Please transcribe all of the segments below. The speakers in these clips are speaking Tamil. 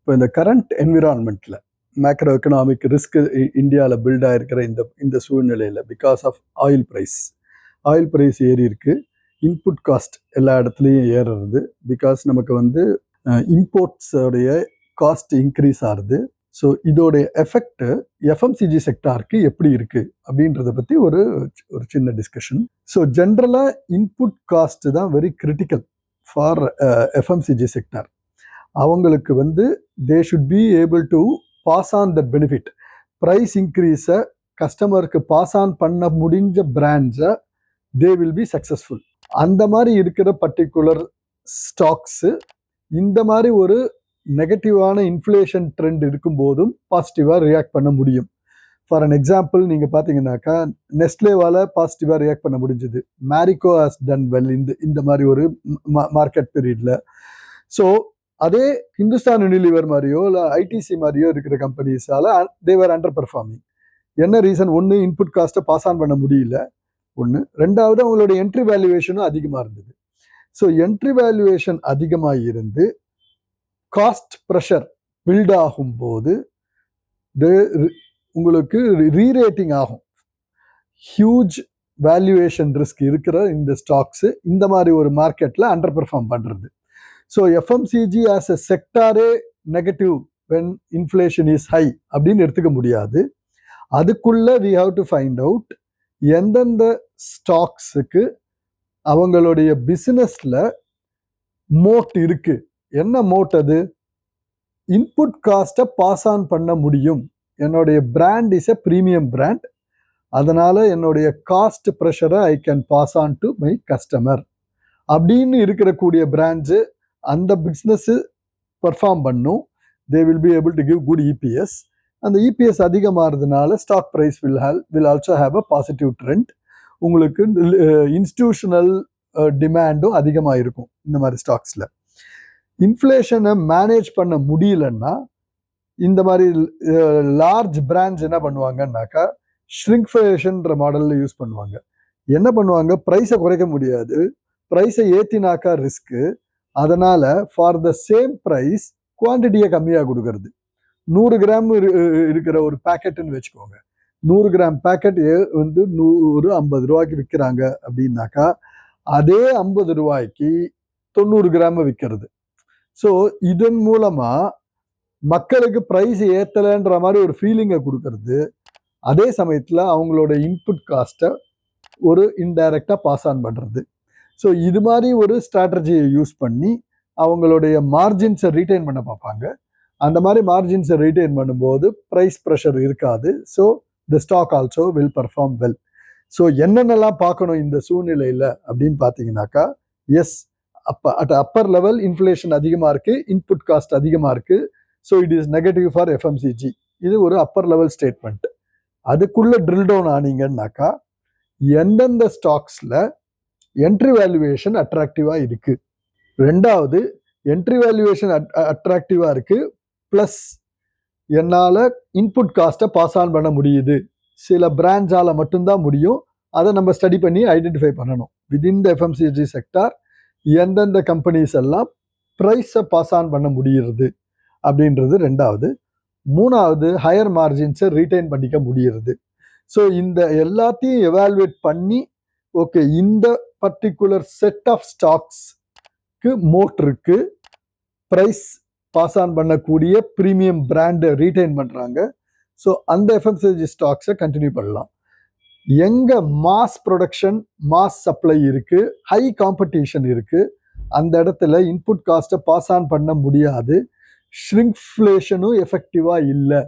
இப்போ இந்த கரண்ட் என்விரான்மெண்ட்டில் மேக்ரோ எக்கனாமிக் ரிஸ்க் இந்தியாவில் பில்ட் ஆகிருக்கிற இந்த சூழ்நிலையில் பிகாஸ் ஆஃப் ஆயில் ப்ரைஸ் ஏறி இருக்கு, இன்புட் காஸ்ட் எல்லா இடத்துலையும் ஏறுறது, பிகாஸ் நமக்கு இம்போர்ட்ஸோடைய காஸ்ட் இன்க்ரீஸ் ஆகுது. ஸோ இதோடைய எஃபெக்ட் எஃப்எம்சிஜி செக்டாருக்கு எப்படி இருக்கு அப்படின்றத பற்றி ஒரு சின்ன டிஸ்கஷன். ஸோ ஜென்ரலாக இன்புட் காஸ்ட் தான் very critical for FMCG sector. அவங்களுக்கு they should be able to pass on that benefit. Price இன்க்ரீஸை கஸ்டமருக்கு பாஸ் ஆன் பண்ண முடிஞ்ச பிராண்ட்ஸை தே வில் பி சக்ஸஸ்ஃபுல். அந்த மாதிரி இருக்கிற பர்டிகுலர் ஸ்டாக்ஸு இந்த மாதிரி ஒரு நெகட்டிவான இன்ஃப்ளேஷன் ட்ரெண்ட் இருக்கும்போதும் பாசிட்டிவாக ரியாக்ட் பண்ண முடியும். ஃபார் அன் எக்ஸாம்பிள் நீங்கள் பார்த்தீங்கன்னாக்கா நெஸ்லேவால் பாசிட்டிவாக ரியாக்ட் பண்ண முடிஞ்சது. மேரிகோ ஹாஸ் டன் வெல் இந்த மாதிரி ஒரு மார்க்கெட் பீரியடில். ஸோ அதே ஹிந்துஸ்தான் யூனிலிவர் மாதிரியோ இல்லை ஐடிசி மாதிரியோ இருக்கிற கம்பெனிஸால் தேவர் அண்டர் பெர்ஃபார்மிங். என்ன ரீசன்? ஒன்று, இன்புட் காஸ்ட்டை பாஸ் ஆன் பண்ண முடியல. ஒன்று. ரெண்டாவது, அவங்களோட என்ட்ரி வேல்யூவேஷனும் அதிகமாக இருந்தது. ஸோ என்ட்ரி வேல்யூவேஷன் அதிகமாக இருந்து காஸ்ட் ப்ரெஷர் பில்ட் ஆகும்போது உங்களுக்கு ரீரேட்டிங் ஆகும். ஹியூஜ் வேல்யூவேஷன் ரிஸ்க் இருக்கிற இந்த ஸ்டாக்ஸு இந்த மாதிரி ஒரு மார்க்கெட்டில் அண்டர் பெர்ஃபார்ம் பண்ணுறது. ஸோ எஃப்எம்சிஜி ஆஸ் எ செக்டாரே negative when inflation is high அப்படின்னு எடுத்துக்க முடியாது. அதுக்குள்ள we have to find out எந்தெந்த ஸ்டாக்ஸுக்கு அவங்களுடைய பிஸ்னஸில் மோட் இருக்கு. என்ன மோட்? அது இன்புட் காஸ்ட்டை பாஸ் ஆன் பண்ண முடியும். என்னுடைய brand is a premium brand, அதனால என்னுடைய காஸ்ட் ப்ரெஷரை I can pass on to my customer அப்படின்னு இருக்கக்கூடிய பிராண்ட்ஸு அந்த பிஸ்னஸ்ஸு பர்ஃபார்ம் பண்ணும். They will be able to give good EPS. அந்த இபிஎஸ் அதிகமாகிறதுனால stock price will also have a positive trend. உங்களுக்கு இன்ஸ்டிடியூஷனல் டிமாண்டும் அதிகமாக இருக்கும் இந்த மாதிரி ஸ்டாக்ஸில். இன்ஃப்ளேஷனை மேனேஜ் பண்ண முடியலன்னா இந்த மாதிரி லார்ஜ் பிராண்ட்ஸ் என்ன பண்ணுவாங்கன்னாக்கா ஷ்ரிங்க்ஃப்ளேஷன்ற மாடலில் யூஸ் பண்ணுவாங்க. என்ன பண்ணுவாங்க? ப்ரைஸை குறைக்க முடியாது, ப்ரைஸை ஏற்றினாக்கா ரிஸ்க்கு. அதனால் ஃபார் த சேம் ப்ரைஸ் குவான்டிட்டியை கம்மியாக கொடுக்கறது. 100 கிராம் இருக்கிற ஒரு பேக்கெட்டுன்னு வச்சுக்கோங்க. 100 கிராம் பேக்கெட் 150 ரூபாய்க்கு விற்கிறாங்க அப்படின்னாக்கா அதே 50 ரூபாய்க்கு 90 கிராம் விற்கிறது. ஸோ இதன் மூலமாக மக்களுக்கு ப்ரைஸ் ஏற்றலைன்ற மாதிரி ஒரு ஃபீலிங்கை கொடுக்கறது. அதே சமயத்தில் அவங்களோட இன்புட் காஸ்ட்டை ஒரு இன்டைரக்டாக பாஸ் ஆன் பண்ணுறது. ஸோ இது மாதிரி ஒரு ஸ்ட்ராட்டஜியை யூஸ் பண்ணி அவங்களுடைய மார்ஜின்ஸை ரீட்டைன் பண்ண பார்ப்பாங்க. அந்த மாதிரி மார்ஜின்ஸை ரீட்டைன் பண்ணும்போது ப்ரைஸ் ப்ரெஷர் இருக்காது. So the stock also will perform well. So என்னென்னலாம் பார்க்கணும் இந்த சூழ்நிலையில் அப்படின்னு பார்த்தீங்கன்னாக்கா, yes, at upper level inflation அதிகமாக இருக்குது, இன்புட் காஸ்ட் அதிகமாக இருக்குது. So it is negative for FMCG. இது ஒரு அப்பர் லெவல் ஸ்டேட்மெண்ட். அதுக்குள்ளே ட்ரில் டவுன் ஆனீங்கன்னாக்கா எந்தெந்த ஸ்டாக்ஸில் என்ட்ரி வேல்யூவேஷன் அட்ராக்டிவாக இருக்குது. ரெண்டாவது, என்ட்ரி வேல்யூவேஷன் அட்ராக்டிவாக இருக்குது ப்ளஸ் என்னால் இன்புட் காஸ்ட்டை பாஸ் ஆன் பண்ண முடியுது. சில பிராண்ட்ஸால் மட்டும்தான் முடியும். அதை நம்ம ஸ்டடி பண்ணி ஐடென்டிஃபை பண்ணணும். விதின் த எஃப்எம்சிஜி செக்டார் எந்தெந்த கம்பெனிஸ் எல்லாம் ப்ரைஸை பாஸ் ஆன் பண்ண முடிகிறது அப்படின்றது ரெண்டாவது. மூணாவது, ஹையர் மார்ஜின்ஸை ரீட்டைன் பண்ணிக்க முடிகிறது. ஸோ இந்த எல்லாத்தையும் எவாலுவேட் பண்ணி ஓகே இந்த பர்டிகுலர் செட் ஆஃப் ஸ்டாக்ஸ்க்கு மோட் இருக்கு, ப்ரைஸ் பாஸ் ஆன் பண்ணக்கூடிய ப்ரீமியம் பிராண்டை ரீட்டைன் பண்ணுறாங்க. ஸோ அந்த எஃப்எம்சிஜி ஸ்டாக்ஸை கண்டினியூ பண்ணலாம். எங்கே மாஸ் ப்ரொடக்ஷன், மாஸ் சப்ளை இருக்குது, ஹை காம்படிஷன் இருக்குது, அந்த இடத்துல இன்புட் காஸ்ட்டை பாஸ் ஆன் பண்ண முடியாது, ஷ்ரிங்க்ஃப்ளேஷனும் எஃபெக்டிவாக இல்லை,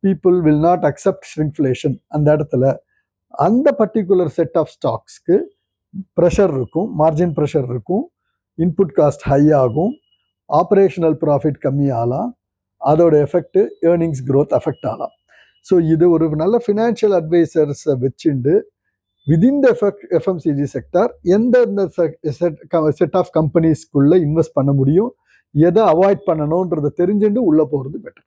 பீப்புள் வில் நாட் அக்செப்ட் ஷ்ரிங்க்ஃப்ளேஷன், அந்த இடத்துல அந்த பர்டிகுலர் செட் ஆஃப் ஸ்டாக்ஸ்க்கு ப்ரெஷர் இருக்கும், மார்ஜின் ப்ரெஷர் இருக்கும், இன்புட் காஸ்ட் ஹை ஆகும், ஆப்ரேஷனல் ப்ராஃபிட் கம்மியாகலாம், அதோட எஃபெக்ட் ஏர்னிங்ஸ் க்ரோத் அஃபெக்ட் ஆகலாம். ஸோ இது ஒரு நல்ல ஃபினான்ஷியல் அட்வைசர்ஸை வச்சுண்டு விதின் த எஃப்எம்சிஜி செக்டார் எந்தெந்த செட் ஆஃப் கம்பெனிஸ்க்குள்ளே இன்வெஸ்ட் பண்ண முடியும், எதை அவாய்ட் பண்ணணுன்றதை தெரிஞ்சுட்டு உள்ளே போகிறது பெட்டர்.